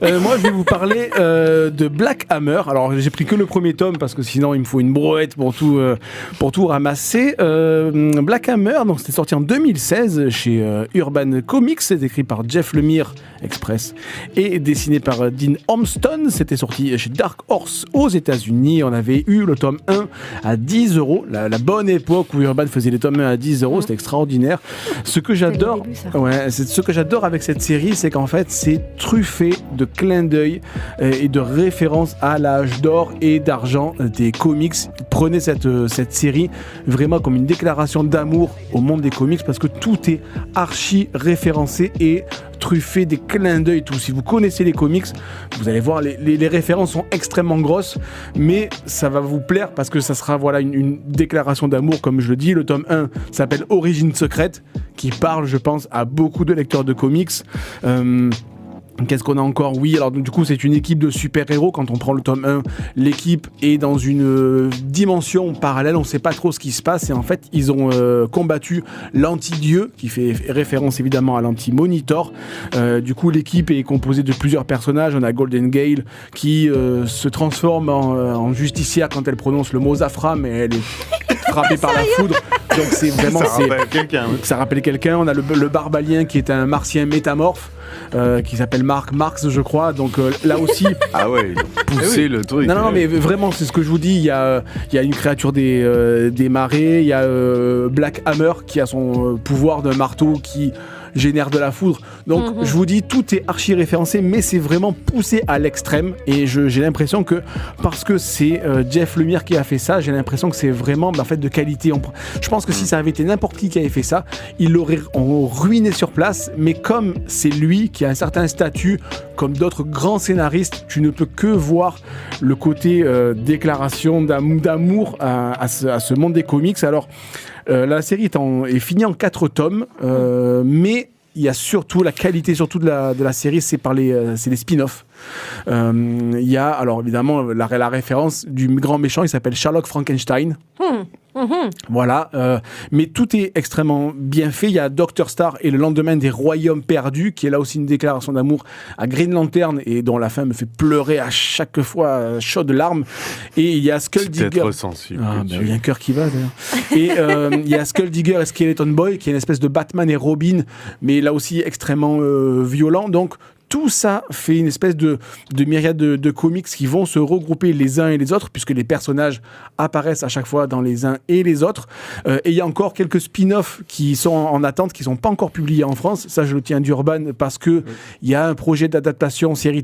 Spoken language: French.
Moi, je vais vous parler de Black Hammer. Alors, j'ai pris que le premier tome parce que sinon, il me faut une brouette pour tout ramasser. Black Hammer, donc c'était sorti en 2016 chez Urban Comics. C'est écrit par Jeff Lemire Express et dessiné par Dean Ormston. C'était sorti chez Dark Horse aux États-Unis. On avait eu le tome 1 à 10 €. La bonne époque où Urban faisait les tomes 1 à 10 €. C'était extraordinaire. Ce que j'adore, ce que j'adore avec cette série, c'est qu'en fait, c'est truffé de clins d'œil et de références à l'âge d'or et d'argent des comics. Prenez cette série vraiment comme une déclaration d'amour au monde des comics parce que tout est archi référencé et truffé des clins d'œil, tout. Si vous connaissez les comics, vous allez voir, les références sont extrêmement grosses, mais ça va vous plaire parce que ça sera une déclaration d'amour, comme je le dis. Le tome 1 s'appelle Origine secrète, qui parle, je pense, à beaucoup de lecteurs de comics. Qu'est-ce qu'on a encore ? Oui, alors du coup, c'est une équipe de super-héros. Quand on prend le tome 1, l'équipe est dans une dimension parallèle. On ne sait pas trop ce qui se passe. Et en fait, ils ont combattu l'anti-dieu, qui fait référence évidemment à l'anti-monitor. Du coup, l'équipe est composée de plusieurs personnages. On a Golden Gale qui se transforme en justicière quand elle prononce le mot Zafra, mais elle est frappée par la foudre. Donc c'est vraiment... Ça rappelle quelqu'un. On a le Barbalien qui est un martien métamorphe. Qui s'appelle Marx, je crois. Donc là aussi, pousser le truc. Non, mais vraiment, c'est ce que je vous dis. Il y a une créature des marais. Il y a Black Hammer qui a son pouvoir d'un marteau qui génère de la foudre. Donc je vous dis, tout est archi référencé, mais c'est vraiment poussé à l'extrême. Et j'ai l'impression que parce que c'est Jeff Lemire qui a fait ça, j'ai l'impression que c'est vraiment de qualité. Je pense que si ça avait été n'importe qui avait fait ça, il l'aurait ruiné sur place. Mais comme c'est lui qui a un certain statut, comme d'autres grands scénaristes, tu ne peux que voir le côté déclaration d'amour à ce monde des comics. Alors, la série est finie en 4 tomes, mais il y a surtout la qualité de la série, c'est les spin-offs. Il y a alors évidemment la référence du grand méchant, il s'appelle Sherlock Frankenstein. Voilà, mais tout est extrêmement bien fait. Il y a Dr Star et le lendemain des royaumes perdus, qui est là aussi une déclaration d'amour à Green Lantern et dont la fin me fait pleurer à chaque fois, chaudes larmes. Et il y a Skull Digger. C'est peut-être sensible. Il y a un cœur qui va d'ailleurs. Et il y a Skull Digger et Skeleton Boy, qui est une espèce de Batman et Robin, mais là aussi extrêmement violent. Donc tout ça fait une espèce de myriade de comics qui vont se regrouper les uns et les autres, puisque les personnages apparaissent à chaque fois dans les uns et les autres. Et il y a encore quelques spin-offs qui sont en attente, qui ne sont pas encore publiés en France. Ça, je le tiens d'Urban parce qu'il y a un projet d'adaptation série